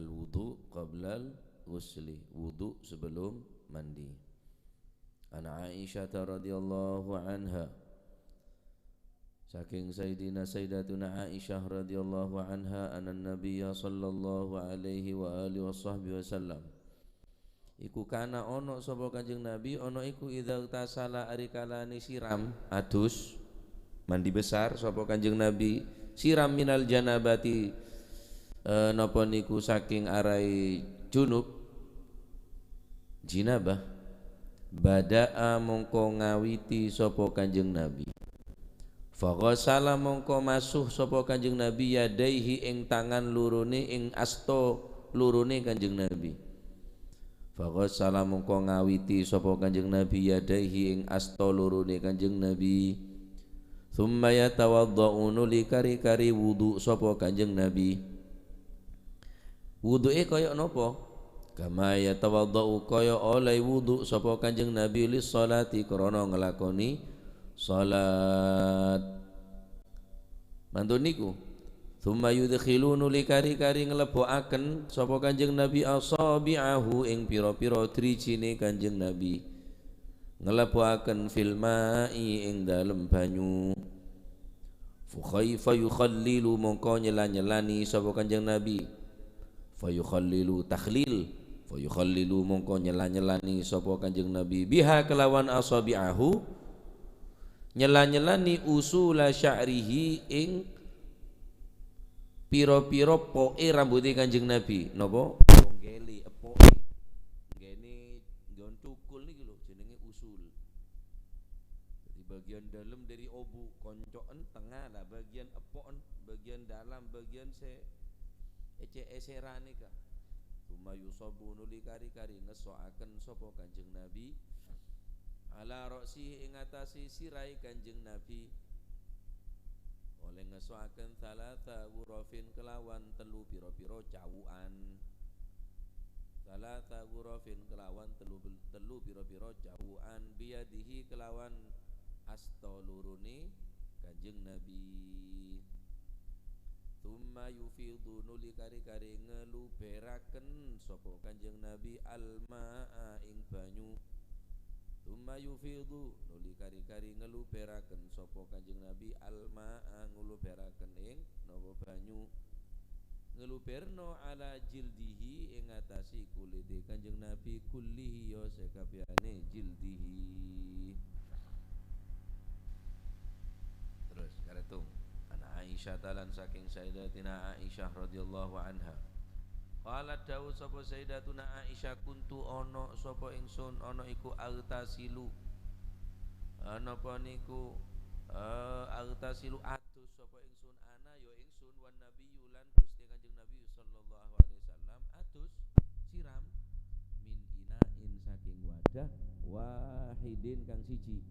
Al-wudu qablal ghusli, wudu sebelum mandi. Ana Aisyah radhiyallahu anha, saking Sayyidatuna Aisyah radhiyallahu anha, anna Nabiyya sallallahu alaihi wa alihi wasallam iku kana ono sapa Kanjeng Nabi, ono iku idza tasala arikalane siram adus mandi besar sapa Kanjeng Nabi, siram minal janabati napa niku saking arai junub jinabah, bada'a mongko ngawiti sapa Kanjeng Nabi, faghasala mongko masuh sapa Kanjeng Nabi yadaihi ing tangan lurune ing asta lurune Kanjeng Nabi, faghasala mongko ngawiti sapa Kanjeng Nabi yadaihi ing asta lurune Kanjeng Nabi, thumma yatawaddau nuli kari-kari wudu sapa Kanjeng Nabi. Wuduke kaya napa? Kama yatawaddau kaya oleh wudu sapa Kanjeng Nabi lis salati krana nglakoni salat. Mantun niku. Tsumma yudkhilunu likari-kari nglebokaken sapa Kanjeng Nabi asabi'ahu ing pira-pira drijine Kanjeng Nabi. Nglebokaken fil ma'i ing dalem banyu. Fa yukhallilu mongko nyela-nyelani sapa Kanjeng Nabi. Fa yukhallilu takhlil, fa yukhallilu mongko nyela-nyelani sapa Kanjeng Nabi biha kelawan asabi'ahu, nyela-nyelani usula sya'rihi ing pira-pira poke rambuté Kanjeng Nabi. Napa? Nggeli epoke. Nggene nggon cukul niki lho jenenge usul. Jadi bagian dalam dari obu koncoken tengah lah, bagian epoken, bagian dalam, bagian eserane ka. Tuma yusabu nuli kari-kari ngesoaken sapa Kanjeng Nabi ala roksi ing atase sirai Kanjeng Nabi, oleh ngesoaken salata ghurafin kelawan telu pira-pira cawukan, salata ghurafin kelawan telu pira-pira cawukan, biyadihi kelawan asta lurune Kanjeng Nabi. Tsumma yufidu nuli kari-kari ngeluberaken sapa Kanjeng Nabi almaa ing banyu. Tsumma yufidu nuli kari-kari ngeluberaken sapa Kanjeng Nabi almaa ngeluberaken ing napa banyu, ngeluberno ala jildihi ing atase kulite Kanjeng Nabi, kullihi ya sakabehane jildihi. Terus karetung Aisyah talan saking Sayyidatina Aisyah radhiyallahu anha, qalat dawu sapa Sayyidatuna Aisyah, kuntu ana sapa ingsun ana iku agtasilu, napa niku agtasilu atus sapa ingsun, ana ya ingsun wan nabiyyu lan Gusti Kanjeng Nabi sallallahu alaihi wasallam atus siram min inain saking wadah wahidin kang siji,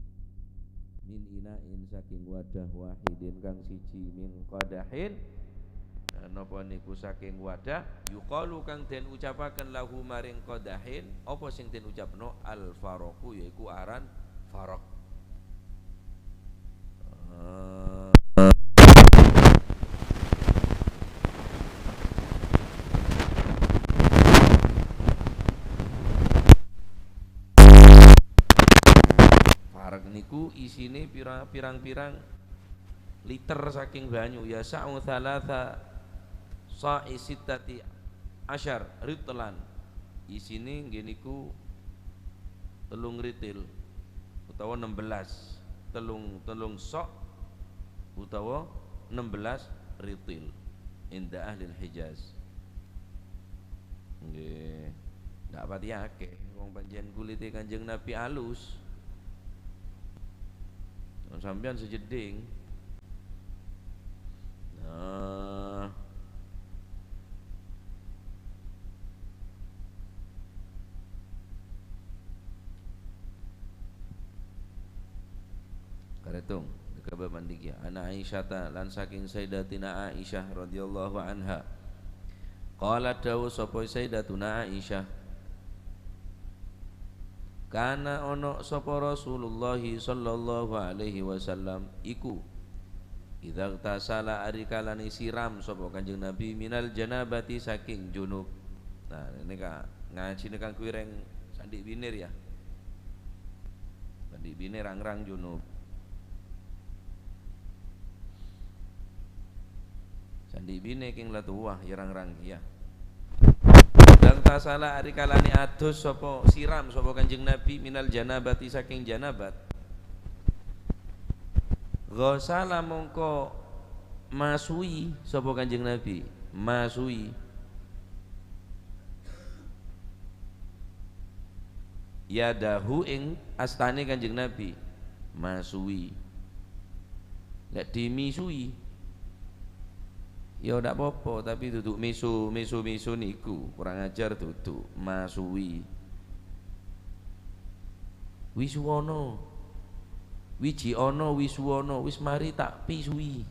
min inain saking wadah wahidin kang siji, min qadahin napa niku saking wadah yuqalu kang den ucapaken lahu maring qadahin, apa sing den ucapno al faraqu yaiku aran faraq. Faraq niku isine pirang-pirang liter saking banyu, ya sa'u thalatha sa'i sittati asyar ritlan, isine nggih niku 3 ritil utawa 16 telung sok utawa 16 ritil inda ahli Hijaz. Nggih ndak pati akeh wong panjenengan kulite Kanjeng Nabi alus, sampean sejeding. Nah, karetung dekabe mandiki ana Aisyah lan saking Sayyidatina Aisyah radhiyallahu anha, qalat dawu sapa Sayyidatuna Aisyah, kana ono sapa Rasulullah sallallahu alaihi wasallam iku idza tasala arikalani siram sapa Kanjeng Nabi minal janabati saking junub, Nah, ini kak ngaji ini kan kuireng Sandi Binir ya. Sandi Binir rang-rang junub. Sandi Binir king latuwah ya rang-rang ya. Dan tasala ari kalani adus sapa siram sapa Kanjeng Nabi minal janabati saking janabat. Ghasala mongko masui sapa Kanjeng Nabi, masui yadahu ing astane Kanjeng Nabi, masui. Lek dimisui ya ndak apa-apa tapi duduk misu niku kurang ajar duduk masui. Wisuwono wiji ono wisuwono wis mari tak pisui.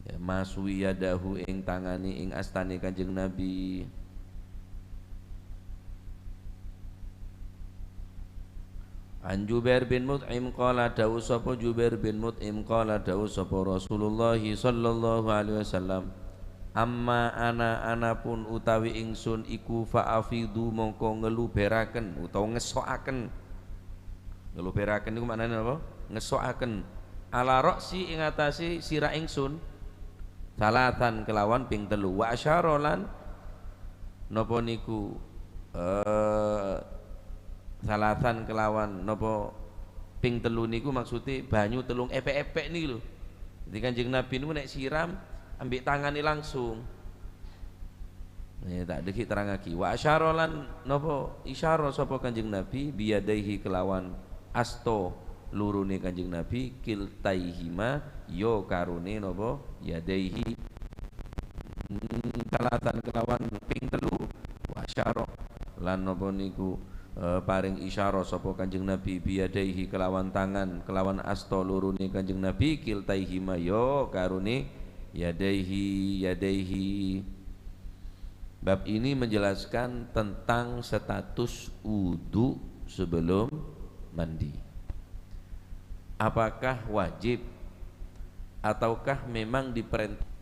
Ya, masui yadahu ing tangani ing astane Kanjeng Nabi. An Jubair bin Mut'im qala dawu sapa Jubair bin Mut'im qala dawu sapa Rasulullah sallallahu alaihi wasallam, amma ana pun utawi ingsun iku fa'afidu mongko ngeluberaken utawa ngesokaken. Ngeluberaken iku maknane apa? Ngesokaken ala roksi ing atase sira ingsun salatan kelawan ping telu wa asyarolan napa niku salatan kelawan napa ping telu niku maksude banyu telung epek-epek niku lho. Jadi Kanjeng Nabi niku nek siram ambek tangane langsung. Tak deki terangake wa asyarolan napa isyara sapa Kanjeng Nabi biyadaihi kelawan asto lurune Kanjeng Nabi kiltaihima yo karune napa yadaihi salatan kelawan ping telu wa asyara lan napa niku paring isyara sapa Kanjeng Nabi biyadaihi kelawan tangan kelawan asto lurune Kanjeng Nabi kiltaihima yo karune yadaihi. Bab ini menjelaskan tentang status wudu sebelum mandi. Apakah wajib ataukah memang diperintah?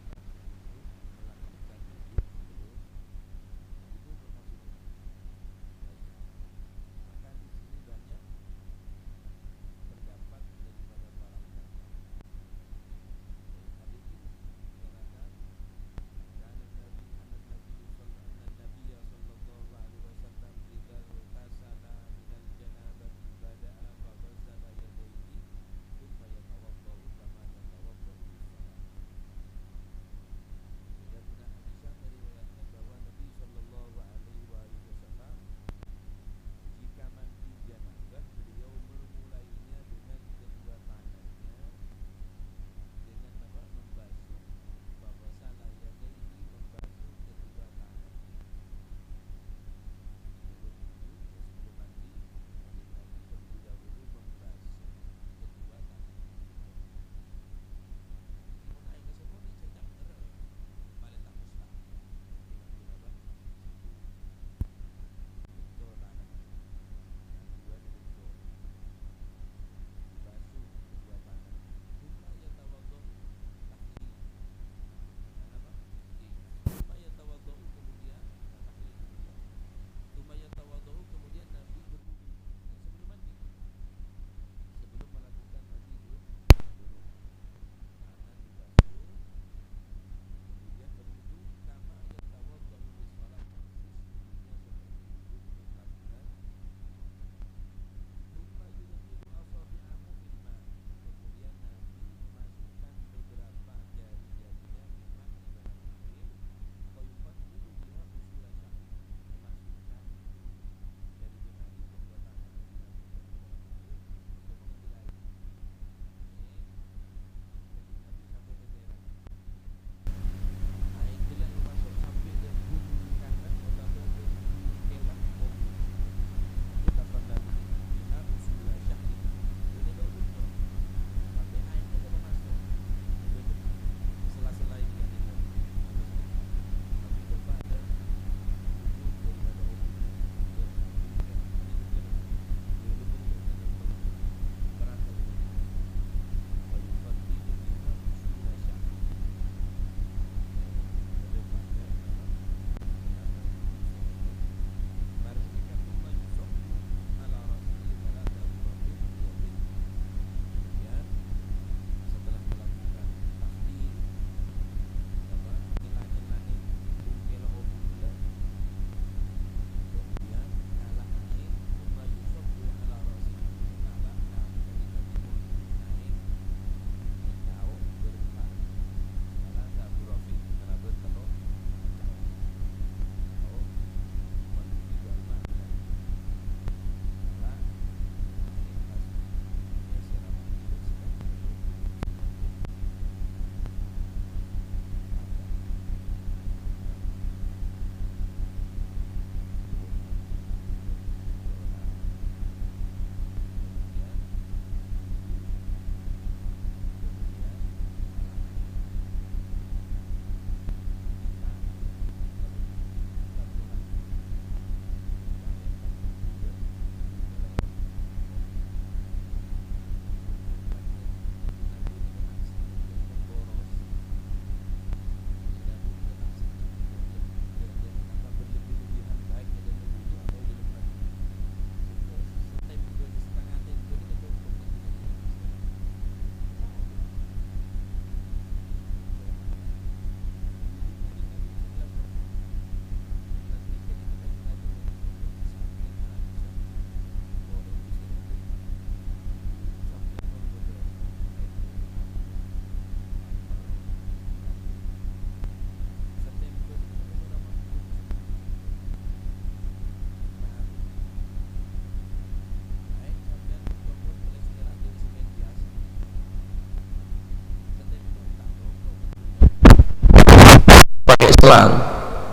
selang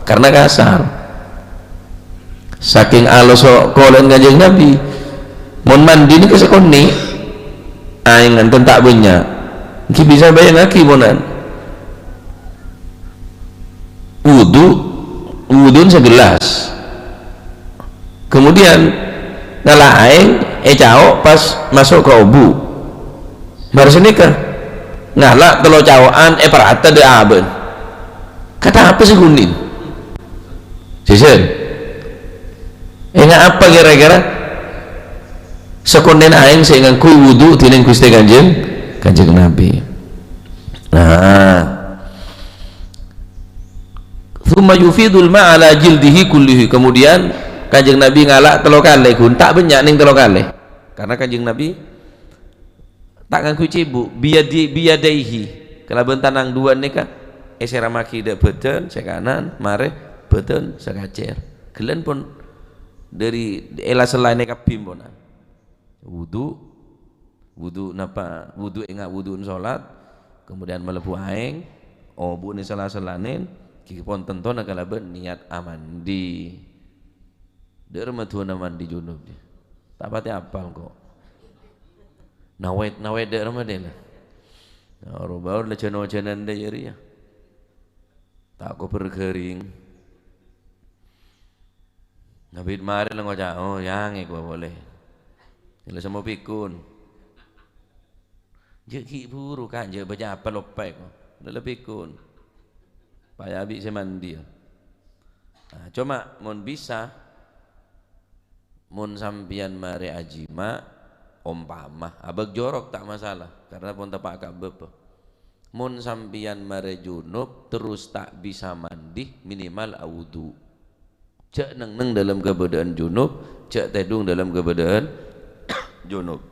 karena kasar. Saking alus kolen Kanjeng Nabi mon mandi ini kesekoni aing nganten tak banyak iki bisa bayang lagi monan wudun segelas kemudian ngalah aing cao pas masuk ke obu baru senika ngalah telo cawoan perata de aben kata apa sih gunin sisen apa kira-kira sekonden aing sehingga kui wudu tinin Gusti Kanjeng Nabi. Nah, thumma yufidul ma'ala jildihi kullihi, kemudian Kanjeng Nabi ngalak telo kali gun tak banyak ning telo kali karena Kanjeng Nabi tak nganggo cibuk biyadaihi kalaban tanang dua nika eseramaki de beden sekanan mare beden sekacer gelen pun dari ela selain kabim bonan wudu napa wudu ingat wuduun salat kemudian melebu aing obu ni salah-salanin kiki pon tenton kalaben niat amandi dermatuna mandi junub dia tak pati apal kok nawait der madela oro baur leceno-cenan de ya tak ko bergering Nabi mari lang aja, oh yang iko boleh. Ila sama pikun. Jadi buru kan, jadi baca apa lopai ko. Ila pikun. Paya abi semandi. Nah, cuma mun bisa, mun sampian mari ajima, umpama, abag jorok tak masalah, karena pun tapak kabep. Mun sampian mari junub terus tak bisa mandi minimal awudu. Cek neng dalam keadaan junub, cek tedung dalam keadaan junub.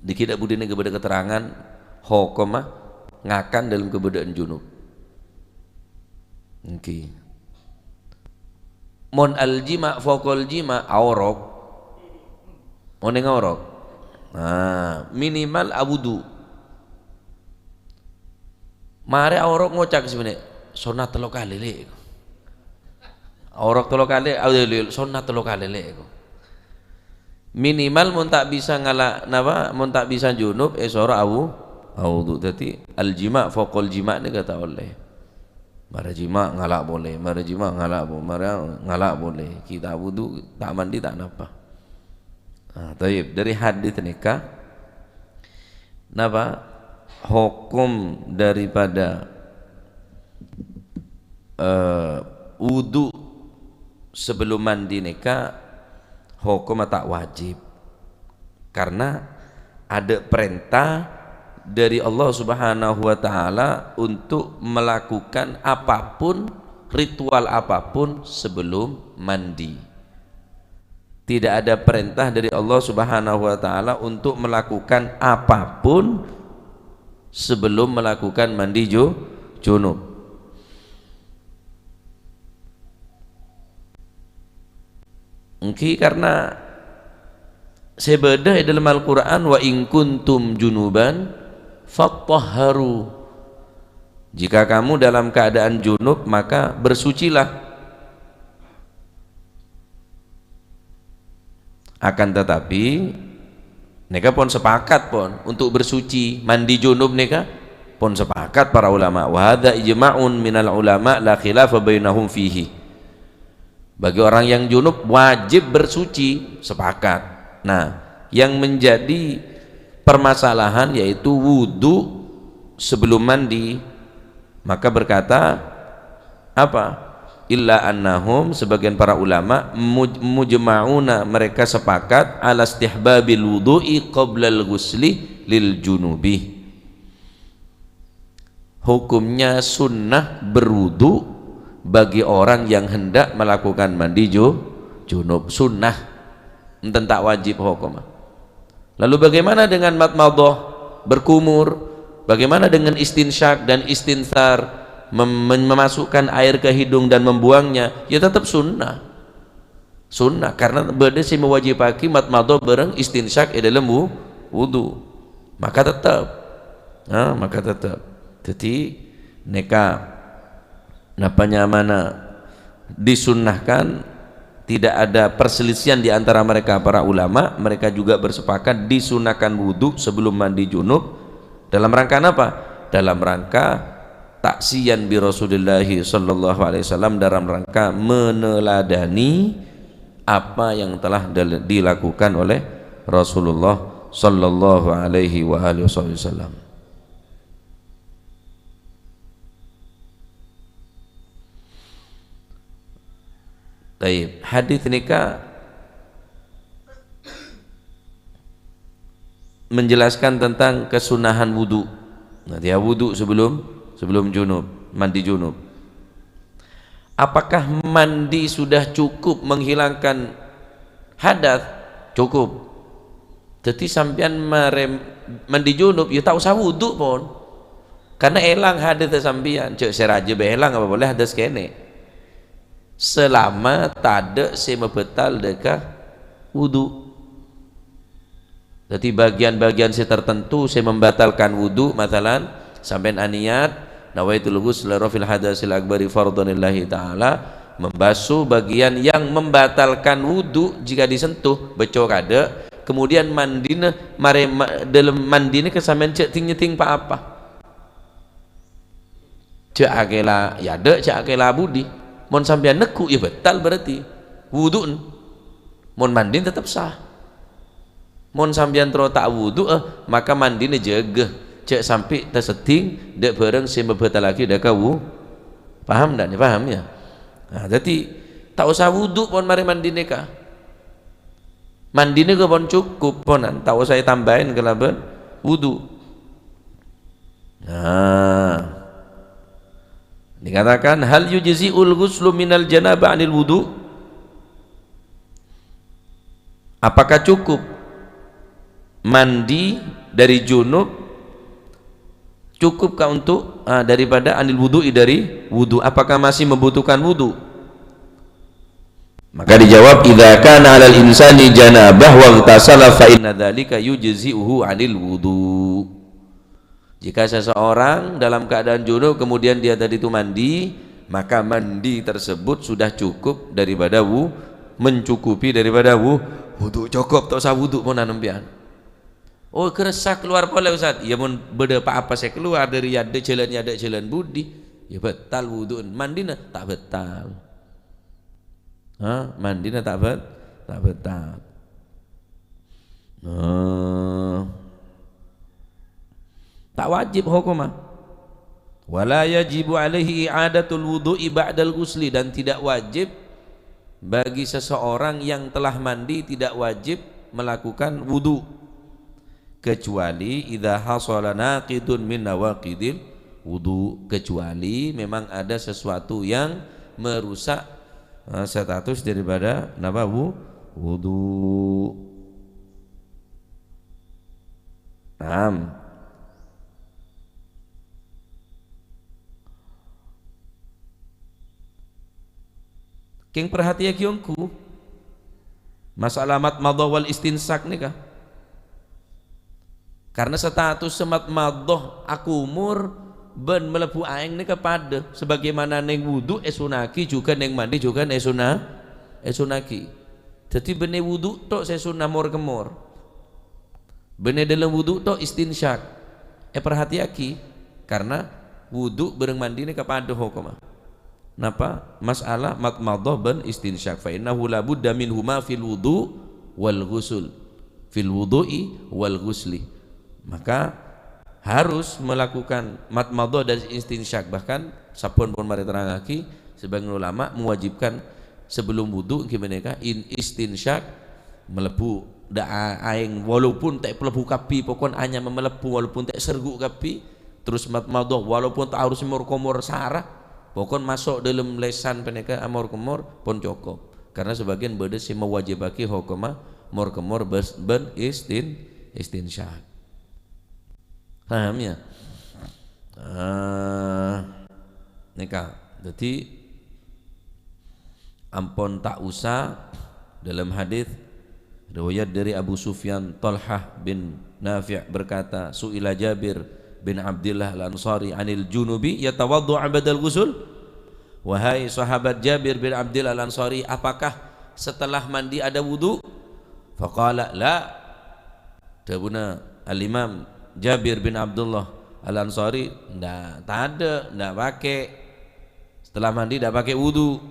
Dikidak budine kepada keterangan hukumah ngakan dalam keadaan junub. Okay. Mon aljima fokol jima aurok, mon yang aurok. Nah, minimal awudu. Mare aurok ngocak sebenarnya, sunat telo kali le. Aurok telo kali, sunat telo kali le. Minimal mun tak bisa ngalah napa, mun tak bisa junub esora awudu. Jadi aljima fokol jima ni kata oleh. Mara jima ngalak boleh, mara jima ngalak boleh, mara ngalak boleh. Kita wudu tak mandi tak napa. Nah, taib dari hadis nikah, napa hukum daripada wudu sebelum mandi nikah hukum tak wajib karena ada perintah dari Allah Subhanahu wa taala untuk melakukan apapun, ritual apapun sebelum mandi. Tidak ada perintah dari Allah Subhanahu wa taala untuk melakukan apapun sebelum melakukan mandi junub. Mungkin karena sebedah dalam Al-Quran wa in kuntum junuban fattahharu, jika kamu dalam keadaan junub maka bersucilah. Akan tetapi mereka pun sepakat pun untuk bersuci mandi junub, mereka pun sepakat para ulama wa hadza ijma'un minal ulama la khilafa bainahum fihi. Bagi orang yang junub wajib bersuci, sepakat. Nah, yang menjadi permasalahan yaitu wudu sebelum mandi. Maka berkata apa? Illa annahum, sebagian para ulama mujma'una, mereka sepakat ala istihbabil wudu'i qabla al-ghusli lil junubi. Hukumnya sunnah berwudu bagi orang yang hendak melakukan mandi junub, sunnah, enten tak wajib hukum. Lalu bagaimana dengan madmadah, berkumur? Bagaimana dengan istinsyak dan istinsar, memasukkan air ke hidung dan membuangnya? Ya tetap sunnah, sunnah, karena beda si mewajibaki madmadah bareng istinsyak dalam wudu, maka tetap, maka tetap. Jadi neka Napanya mana disunnahkan, tidak ada perselisihan di antara mereka para ulama, mereka juga bersepakat disunahkan wudu sebelum mandi junub. Dalam rangka apa? Dalam rangka taksiyan bi Rasulullah sallallahu alaihi wasallam, dalam rangka meneladani apa yang telah dilakukan oleh Rasulullah sallallahu alaihi wasallam. Baik, hadis nikah menjelaskan tentang kesunahan wudu. Nah, dia wudu sebelum junub, mandi junub. Apakah mandi sudah cukup menghilangkan hadas? Cukup. Jadi sampean mandi junub, ya tak usah wudu pun, karena elang hadas sampean. Cek seraja belang apa boleh hadas kene. Selama tak si membatal dekah wudu. Jadi bagian-bagian si tertentu si membatalkan wudu, masalan sampai aniat nawaitul ghusl rafil hadasil akbari fardhanillahi taala, membasuh bagian yang membatalkan wudu jika disentuh becok ada, kemudian mandina mare dalam mandine kesampean cek ting apa cek akela ya de cek akela budi mon sampean neku ya betal berarti wudu, mon mandin tetap sah. Mon sampean tro tak wudu maka mandine jegeh cek sampai terseting dek bareng si bebetal lagi dak kau paham dan paham ya. Nah, jadi tak usah wudu pon mari mandine kah, mandine ke pon cukup ponan, tak usah tambahin kelaban wudu. Nah, dikatakan hal yujzi'ul ghuslu minal janabah 'anil wudu, apakah cukup mandi dari junub, cukupkah untuk daripada anil wudu'i, dari wudu, apakah masih membutuhkan wudu? Maka dijawab idza kana 'alal insani janabah wa ightasala fa inna dzalika yujzi'uhu 'anil wudu. Jika seseorang dalam keadaan junub kemudian dia tadi itu mandi, maka mandi tersebut sudah cukup daripada mencukupi daripada wudu. Cukup tak usah wudu pun anempian. Oh keresak keluar pola Ustaz, ya mun beda apa saya keluar dari ada jalan budi, ya betal wudu, mandina tak betal. Mandina tak betal. Tak wajib hukumah. Wala yajibu alaihi i'adatul wudu'i ba'dal ghusli, dan tidak wajib bagi seseorang yang telah mandi, tidak wajib melakukan wudu kecuali idza hasala naqidun min nawaqidil wudu, kecuali memang ada sesuatu yang merusak status daripada wudu. Naam. King perhatian kiongku masalah matmadah wal istinsak nih kah, karena status semat madah aku umur ben melebu aing nih kepada sebagaimana neng wudu esunaki juga neng mandi juga esunaki. Jadi bene wudu tok sesunah mor kemor, bene dalam wudu tok istinsyak perhatiaki, karena wudu bareng mandi nih kepada hukumah. Napa masalah matmadah ben istinsyak fa innahu la budda minhuma fil wudu wal ghusl, fil wudu'i wal ghusli, maka harus melakukan matmadah dan istinsyak. Bahkan sapun pun mari terangaki sebagian ulama mewajibkan sebelum wudu gimana kah istinsyak melebu da aing walaupun tak melebu kapi, pokon hanya melebu walaupun tak sergu kapi, terus matmadah walaupun tak harus mur sarah, pokon masuk dalam lesan peneka amor kemor pun cukup, karena sebagian beda si mewajibaki hukumah mor kemor ben istinsyak. Paham ya? Nikah. Jadi ampun tak usah dalam hadis riwayat dari Abu Sufyan, Talhah bin Nafi' berkata, su'ila Jabir bin Abdullah al-Ansari anil junubi yatawaddu' badal ghusl. wahai sahabat Jabir bin Abdillah Al-Ansari, apakah setelah mandi ada wudu? Faqala la. Dabuna Al-Imam Jabir bin Abdullah Al-Ansari, tak ada, tak pakai. Setelah mandi tak pakai wudu.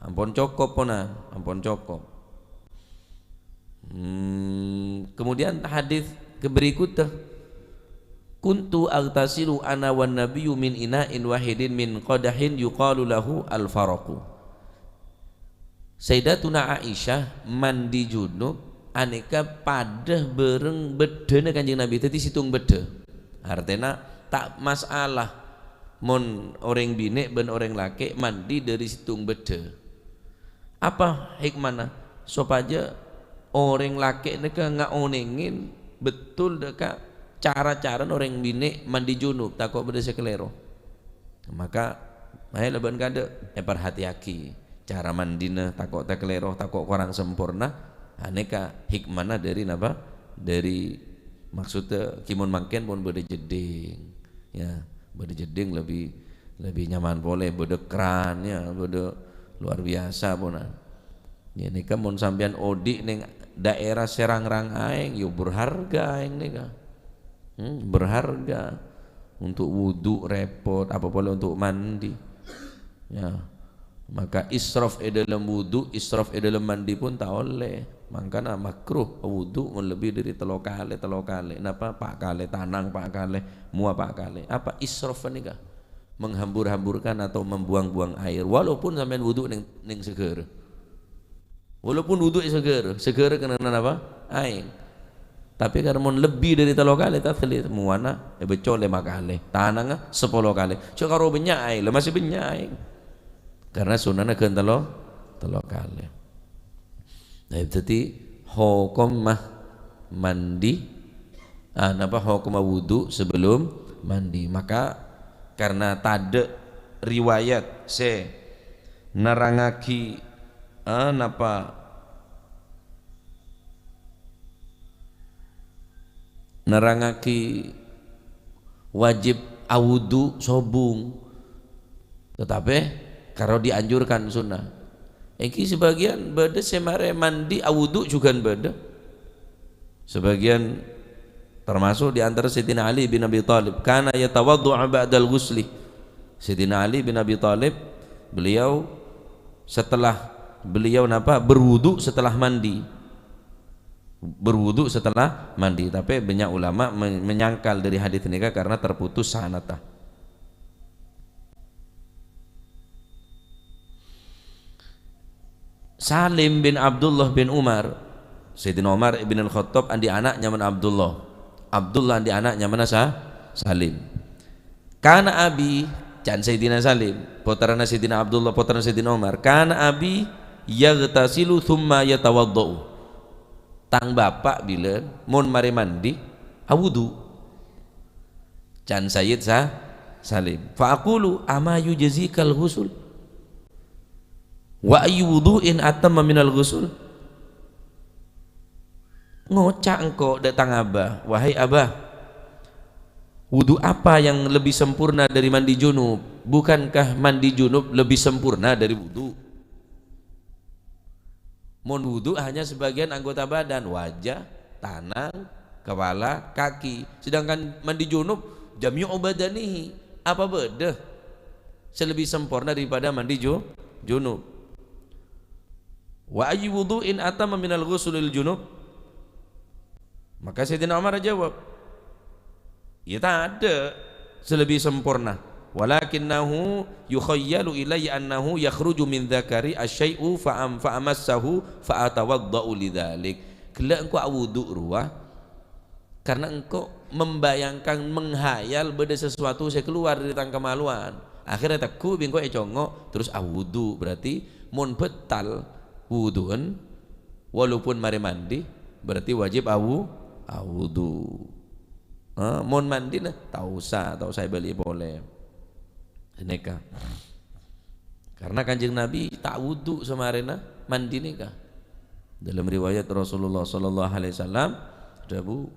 Ampun cukup pona, ampun cukup. Kemudian hadis berikutnya, kuntu aghtasilu ana wan nabiyyu min ina'in wahidin min qadahin yuqalu lahu al-faraqu. Sayyidatuna Aisyah mandi junub aneka padah bereng bedene Kanjeng Nabi, dadi situng bede. Artinya tak masalah mon orang bini ben orang laki mandi dari situng bede. Apa hikmahnya? Supaya orang laki neka nggak onengin betul deka cara-cara orang bini mandi junub takut beda sekelero. Maka mai leban kade perhatiaki cara mandina takut tekelero takut kurang sempurna. Aneka hikmahnya dari napa? Dari maksudnya kimun mangken pun beda jeding ya, beda jeding lebih nyaman boleh beda kran ya, beda luar biasa pun. Ya nika mun sampean odi ning daerah Serangrang aing yo berharga aing nika. Berharga untuk wudu repot apa boleh untuk mandi. Ya. Maka israf dalam wudu, israf dalam mandi pun tak oleh. Makanya makruh wudu lebih dari telo kali. Napa pak kali tanang pak kali, mua pak kali. Apa israf nika? Menghambur-hamburkan atau membuang-buang air walaupun sampean wudu ning seger. Walaupun wudu seger kena apa? Air. Tapi karena mau lebih dari telo kali tak telit muana becol 5 kali, tanang 10 kali. Cuk karo banyak air, masih banyak air. Karena sunahnya kan telo kali. Nah jadi hukum mah mandi, napa hukum wudu sebelum mandi. Maka karena tade riwayat nerangaki napa nerangaki wajib awudu sobung, tetapi kalau dianjurkan sunnah. Iki sebagian beda semare mandi awudu juga beda. Sebagian termasuk di antara Sayyidina Ali bin Abi Thalib, kana yatawaddu ba'dal ghusli. Sayyidina Ali bin Abi Thalib beliau berwudu setelah mandi. Berwudu setelah mandi, tapi banyak ulama menyangkal dari hadis ini karena terputus sanatah. Salim bin Abdullah bin Umar, Sayyidina Umar ibn al-Khattab andi anaknya mana Abdullah andi anaknya mana Salim. Kana abi can Sayyidina Salim putrana Sayyidina Abdullah putrana Sayyidina Umar, kana abi yaghtasilu thumma yatawaddau. Tang bapak bila mun mari mandi awudu can Sayyid Salim. Fa aqulu ama yujzikal ghusl wa ayyu wudu'in atamma minal ghusl. Ngocak engkau datang abah, wahai abah, wudu apa yang lebih sempurna dari mandi junub? Bukankah mandi junub lebih sempurna dari wudu? Mun wudu hanya sebagian anggota badan, wajah, tangan, kepala, kaki. Sedangkan mandi junub jami'u badanihi, apa beda? Selebih sempurna daripada mandi junub. Wa ayyu wudu'in atamma minal ghuslil junub? Maka Sayyidina Umar jawab, ya tak ada selebih sempurna. Walakinnahu yukhayyalu ilayya annahu yakhruju min dzakari asyai'u fa'amassahu fa'atawadda'u lidzalik. Kelak engkau wudu ruah karena engkau membayangkan, menghayal beda sesuatu saya keluar dari tang kemaluan. Akhirnya takku bingko econgo terus wudu, berarti mun betal wuduan walaupun mari mandi berarti wajib wudu. Mun mandi nah tak usah beli boleh. Neka. Karena Kanjeng Nabi tak wudu semarena mandi nikah. Dalam riwayat Rasulullah sallallahu alaihi wasallam dawu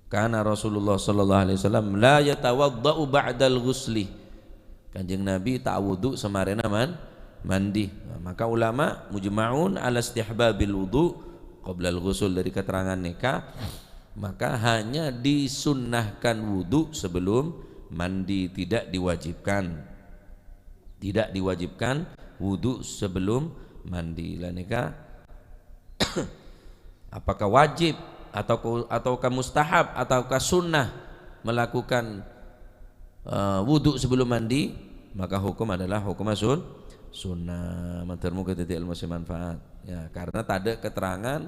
kana Rasulullah sallallahu alaihi wasallam la yatawaddau ba'dal ghusli Kanjeng Nabi tak wudu semarena mandi. Maka ulama mujma'un ala istihbabil wudu qabla al-ghusl, dari keterangan nikah maka hanya disunnahkan wudu sebelum mandi, tidak diwajibkan wudu sebelum mandi. Lah nikah apakah wajib ataukah mustahab ataukah sunnah melakukan wudu sebelum mandi, maka hukum adalah hukum sunnah. Matermu ketitik ilmu manfaat ya, karena tak ada keterangan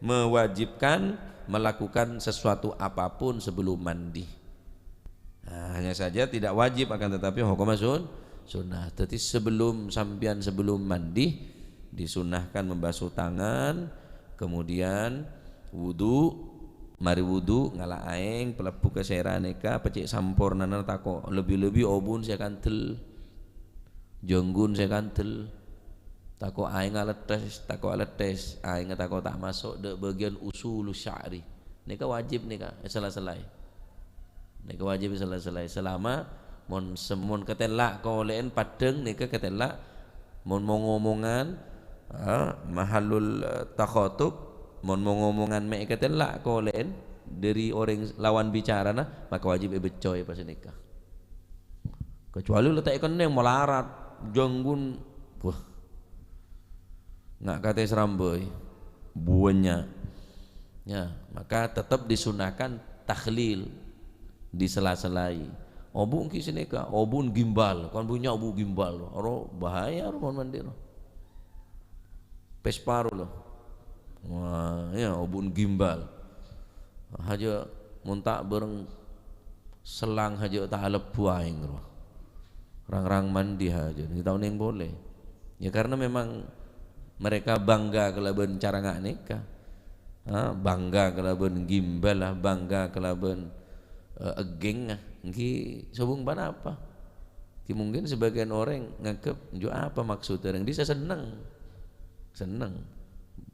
mewajibkan melakukan sesuatu apapun sebelum mandi. Nah, hanya saja tidak wajib akan tetapi hukum sunnah. Jadi sebelum mandi disunnahkan membasuh tangan, kemudian wudu, mari wudu ngala aing pelepu keseraneka pecik sampurna tako lebih-lebih obun saya kantel jenggun saya kantel tako aing aletes aing tako tak masuk de bagian usul sya'ri nika wajib nika selai nika wajib selai selama mon ketelak kau leen padeng nika ketelak mon ngomongan mahalul takhatub mon ngomongan mek ketelak kau leen dari orang lawan bicara nah maka wajib becoy pas nikah, kecuali letak keneng melarat janggun wah nggak kata serambai buahnya ya, maka tetap disunahkan takhlil di sela-selai. Obun kisineka obun gimbal kan punya obu gimbal oro bahaya oro mandi no pesparu loh. Wah ya obun gimbal haja muntak bereng selang haja tak lebu aing rang mandi haja kita uning boleh ya, karena memang mereka bangga kelaban cara ngak nikah, bangga kelaban gimbal lah, bangga kelaban egeng ngi sobung ban apa ki mungkin sebagian orang ngangkep jo apa maksudnya yang dia seneng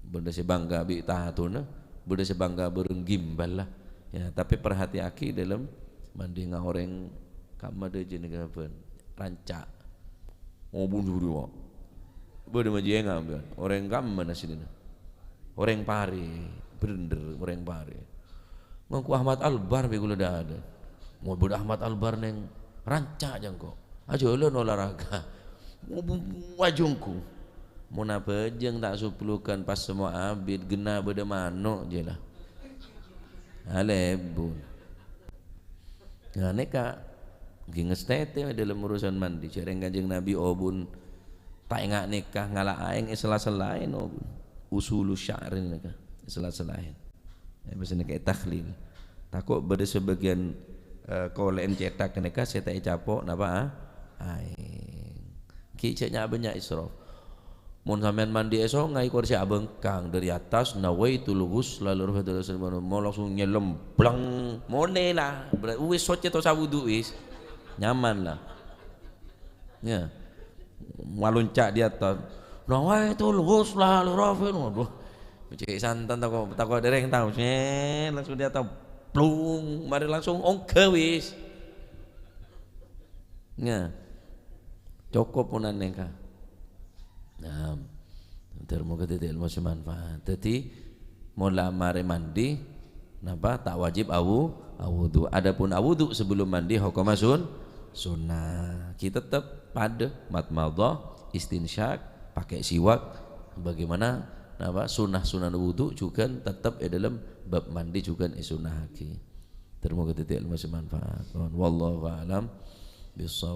benda si bangga bi tahatuna benda si bangga bereng gimbal lah ya, tapi perhati-hati dalam mandi ngah orang kamade jeneng apa rancak ngobun juru benda maji ngambil orang kamana sini orang pare bener orang pare ngaku Ahmad Albar begula dah ada mau budak Ahmad Albar neng rancak jangko aja ulun olahraga mau wajungku mau napa jeng tak suplukan pas semua abid gena beda mano je lah alebun nah neka ginges tete dalam urusan mandi cereng Kanjeng Nabi obun tak ingat nikah ngalah aing selain obun usulu sya'rin neka selain ya bisa nikah takhlil takut beda sebagian kolen cetak neka saya tak capok napa aing kicenya banyak israf mun sampean mandi esok ngai kursi abengkang dari atas nawaitul ghusl lalu Rasulullah mau langsung nyelem blang mone lah wis soce to sawudu wis nyaman lah ya maluncak di atas nawaitul ghusl lalu Rasulullah waduh cek santan tako dereng tahu langsung di atas plung mari langsung ongke wis ya cukup punan nengka. Nah, termo ketitik ilmu semanfaat. Jadi mula mari mandi, napa tak wajib awudu. Adapun awudu sebelum mandi hukum sunnah. Kita tetap pada matmadhah, istinsyak, pakai siwak. Bagaimana napa sunnah wudu juga tetap dalam bab mandi juga sunnah. Termo ketitik ilmu semanfaat. Wallahu a'lam bishawab.